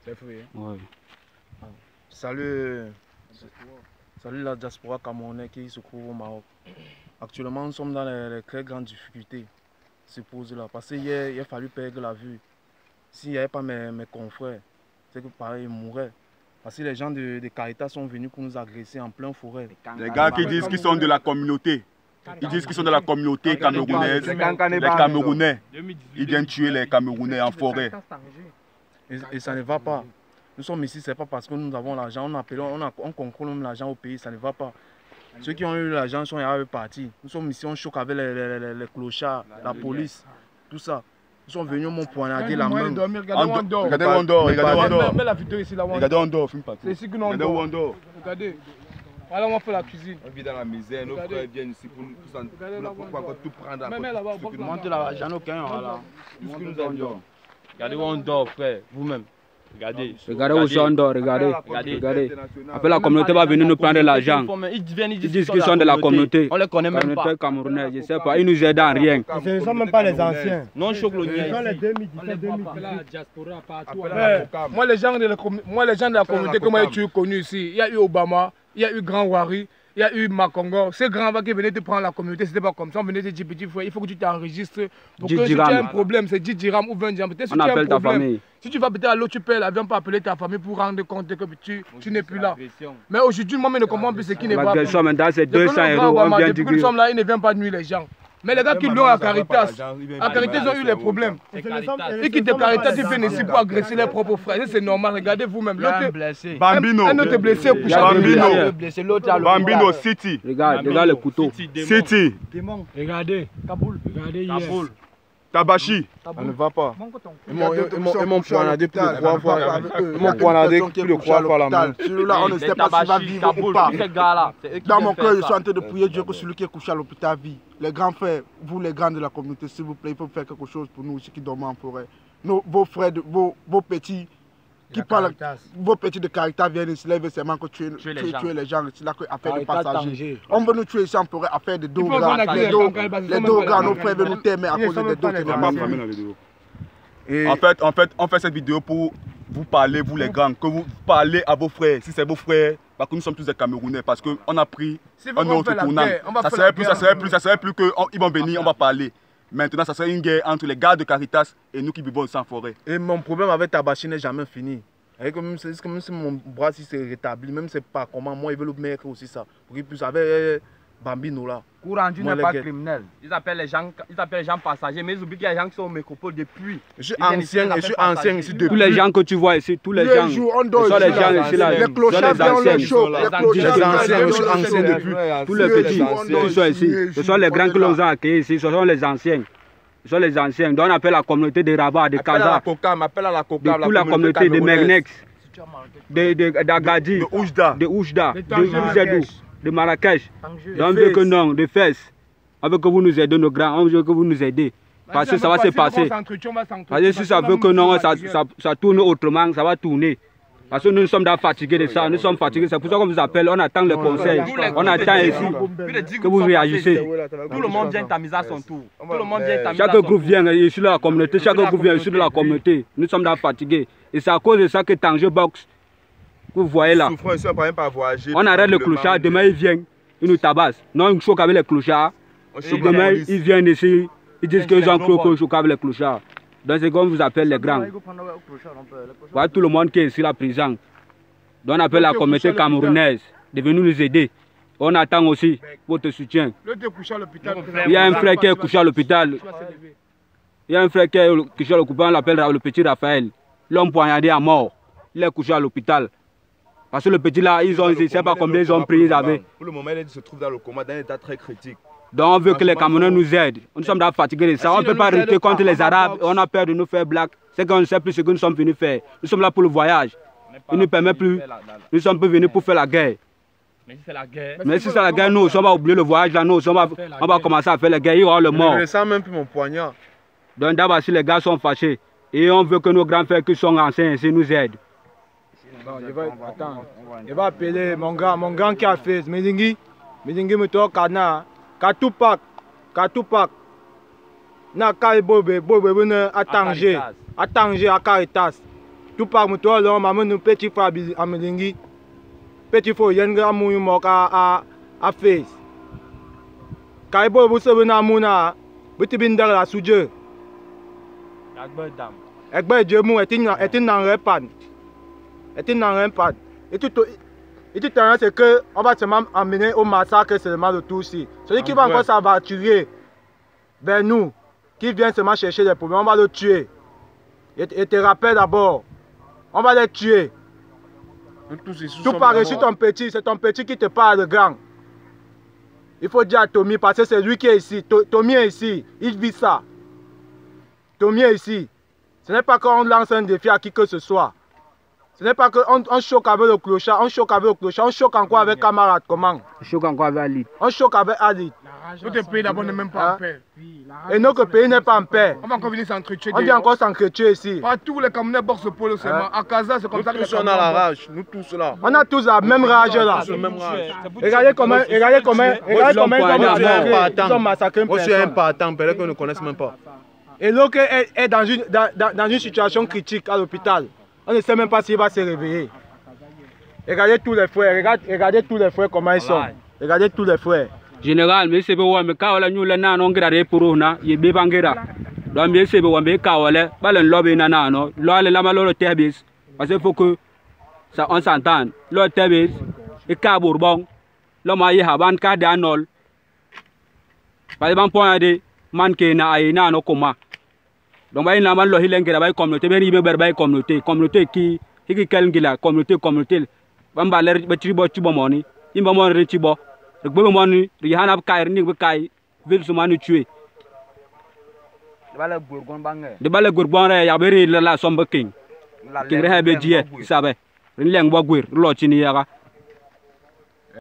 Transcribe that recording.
Les fruits. Ouais. Salut la diaspora camerounaise qui se trouve au Maroc. Actuellement, nous sommes dans les très grandes difficultés. C'est posé là. Parce qu'il a fallu perdre la vue. S'il n'y avait pas mes confrères, c'est que pareil, ils mourraient. Parce que les gens de Caritas sont venus pour nous agresser en plein forêt. Les gars qui disent qu'ils sont de la communauté. Ils disent qu'ils sont de la communauté camerounaise. Les Camerounais. Ils viennent tuer les Camerounais en forêt. Et ça ne va pas. Nous sommes ici, ce n'est pas parce que nous avons l'argent. On contrôle même l'argent au pays, ça ne va pas. Ceux qui ont eu l'argent sont partis. Nous sommes ici, on choque avec les clochards, la police, tout ça. Ils sont venus m'ont poignardé la main. Regardez où on dort. Mets la vidéo ici, là où on dort. Regardez où on dort, filme pas. C'est ici que nous on dort. Regardez. Voilà, on va faire la cuisine. On vit dans la misère, nos frères viennent ici pour encore tout prendre. Mais là-bas, Montez là-bas, j'en ai aucun. Voilà. Regardez où on dort, frère, vous-même. Regardez. Regardez où on dort, regardez. Après la communauté va venir nous prendre l'argent. Ils disent qu'ils sont de la communauté. On les connaît même pas. Communauté camerounaise, je sais pas. Ils nous aident en rien. Ce ne sont même pas les anciens. Non, choc le Ce sont les 2017, 2018. Moi, les gens de la communauté que moi j'ai connu ici, il y a eu Obama, il y a eu Grand Wari, il y a eu Makongo. Ces grands qui venaient te prendre la communauté, c'était pas comme ça. On venait te dire petit frère, il faut que tu t'enregistres. Pour que si tu as un problème, c'est 10 dirhams ou 20 dirhams. On appelle ta famille. Si tu vas peut-être à l'autre, tu paies l'avion pour appeler ta famille pour rendre compte que tu n'es plus là. Mais aujourd'hui, moi, je ne comprends plus ce qui n'est pas. L'agression maintenant, c'est 200 €. On vient depuis que nous sommes là, ils ne viennent pas nuire les gens. Mais les gars qui l'ont à Caritas, ils ont eu les problèmes. Et qui te Caritas, ils viennent ici pour agresser leurs propres frères. C'est normal, regardez vous-même. Bambino. Un autre blessé couché. Bambino City. Regarde le couteau. City. Regardez. Kaboul. Regardez hier. Tabachi. Ça ne va pas. Ils m'ont poignardé plus de 3 fois. Ils m'ont poignardé plus de 3 fois la main. Celui-là, on ne sait pas s'il va vivre ou pas. Dans mon cœur, je suis en train de prier Dieu que celui qui est couché à l'hôpital vit. Les grands frères, vous les grands de la communauté, s'il vous plaît, il faut faire quelque chose pour nous ici qui dorment en forêt. Vos frères, vos petits qui parlent, vos petits de Caritas viennent ici, lever ses mains que tuer les gens ici, là, affaire de passagers. On veut nous tuer ici en forêt, affaire de dos grands. Les dos grands, nos frères veulent nous t'aimer à cause des dos qui n'ont pas. On fait cette vidéo pour vous parler, vous les grands, que vous parlez à vos frères. Si c'est vos frères, parce que nous sommes tous des Camerounais, parce qu'on a pris un autre tournant. Ça serait plus qu'ils vont venir, on va parler. Maintenant, ça serait une guerre entre les gars de Caritas et nous qui vivons ici en forêt. Et mon problème avec Tabachi n'est jamais fini. C'est comme si mon bras s'est rétabli, même c'est pas comment, moi ils veulent le mettre aussi ça. Pour qu'ils puissent avec Bambino là. Courandu n'est pas criminel. Ils appellent les gens passagers, mais ils oublient qu'il y a des gens qui sont au métropole depuis. Je suis ancien ici depuis. Tous les gens que tu vois ici, tous les gens. Ce sont les gens ici là. Les clochards viennent le show. Les anciens, je suis ancien depuis. Tous les petits qui sont ici. Ce sont les grands que l'on a accueillis ici, ce sont les anciens. Ce sont les anciens. Donc on appelle la communauté de Rabat, de Kaza, de toute la communauté de Mernex, d'Agadi, de Oujda, de Ouzedou, de Marrakech. Donc on veut que non, de Fès. On veut que vous nous aidez, nos grands, on veut que vous nous aidez. Parce que ça va se passer. Parce que si ça veut que non, ça tourne autrement, ça va tourner. Parce que nous sommes fatigués de ça, nous sommes fatigués, c'est pour ça qu'on vous appelle, on attend les conseils, on attend ici que vous réagissez. Tout le monde vient tamiser à son tour. Chaque groupe vient ici de la communauté, chaque groupe vient ici de la communauté. Nous sommes fatigués. Et c'est à cause de ça que Tanger Box, que vous voyez là, on arrête le clochard, demain ils viennent, ils nous tabassent. Non, ils choquent avec les clochards, demain ils viennent ici, ils disent qu'ils ont cru qu'on choque avec les clochards. Donc c'est comme vous appelle les grands. Voilà tout le monde qui est ici la prison. Donc on appelle la communauté camerounaise de venir nous aider. On attend aussi votre soutien. Il y a un frère qui est couché à l'hôpital. Il y a un frère qui est couché à l'hôpital, on l'appelle le petit Raphaël. L'homme poignardé à mort. Il est couché à l'hôpital. Parce que le petit là, je ne sais pas combien ils ont pris, ils avaient. Pour le moment, il se trouve dans le coma, dans un état très critique. Donc on veut que les Camerounais nous aident. Nous sommes fatigués de ça. On ne peut pas lutter contre les Arabes. On a peur de nous faire blague. C'est qu'on ne sait plus ce que nous sommes venus faire. Nous sommes là pour le voyage. Il ne nous permet plus. Nous sommes venus pour faire la guerre. Mais si c'est la guerre, nous, on va oublier le voyage là. Nous, on va commencer à faire la guerre. Il y aura le mort. Je ne sens même plus mon poignard. Donc d'abord, si les gars sont fâchés, et on veut que nos grands frères qui sont anciens ici nous aident. Je vais appeler mon grand qui a fait Medingi me toque Kana. Katupak, na Bobe, à Tanger, à Caritas. tout par moto là maman nous petit frère amelingi petit frère yenga amu moka a face kai bo bu se na muna buti binder la soudure egbe jemu etin nan repan et tout c'est que on va seulement amener au massacre seulement de tout ici celui qui va encore s'aventurer vers nous qui vient seulement chercher des problèmes on va le tuer et te rappelle d'abord on va les tuer tout pareil sur ton petit c'est ton petit qui te parle de grand. Il faut dire à Tommy parce que c'est lui qui est ici. Tommy est ici. Il vit ça. Tommy est ici. Ce n'est pas qu'on lance un défi à qui que ce soit. Ce n'est pas qu'on choque avec le clochard. On choque avec le clochard. On choque encore avec camarade. Comment? On choque encore avec Ali. On choque avec Ali. Notre pays d'abord n'est même pas en paix. Et notre pays n'est pas en paix. On va encore venir s'entretuer. On vient encore s'entretuer ici. Tous les Camerounais bords ce pôle seulement. À Casa, c'est comme ça que on a la rage. Nous tous là. On a tous la même rage là. Regardez comment ils sont massacrés. Moi je suis un partant, peut-être qu'on ne connaisse même pas. Et l'autre est dans une situation critique à l'hôpital. On ne sait même pas s'il va se réveiller. Regardez tous les frères, regardez tous les frères comment ils sont. Regardez tous les frères. Général, mais c'est bon, mais quand on a nous là, on grade pour nous, il est bébangera. Donc mais c'est bon, mais quand on est, pas le lobby nana, non, là le lama le terbis, parce qu'il faut que ça on s'entende. Le terbis, et Kabourbon, l'homme a y a ban cas d'anol. Par exemple, point de manquer na aïna no coma. Donc bah il n'a mal le hilen qui là communauté, mais il veut berber communauté qui quelqu'un la communauté. Bamba l'air betribo tibomoni, il va mourir tibo. Le gouvernement Rihanna Kair ni Kai ville souvent tué. De bala Gourgon ya beri la sombe king. King rehebe die sabe. Rinleng bo gwir lo chini yaga.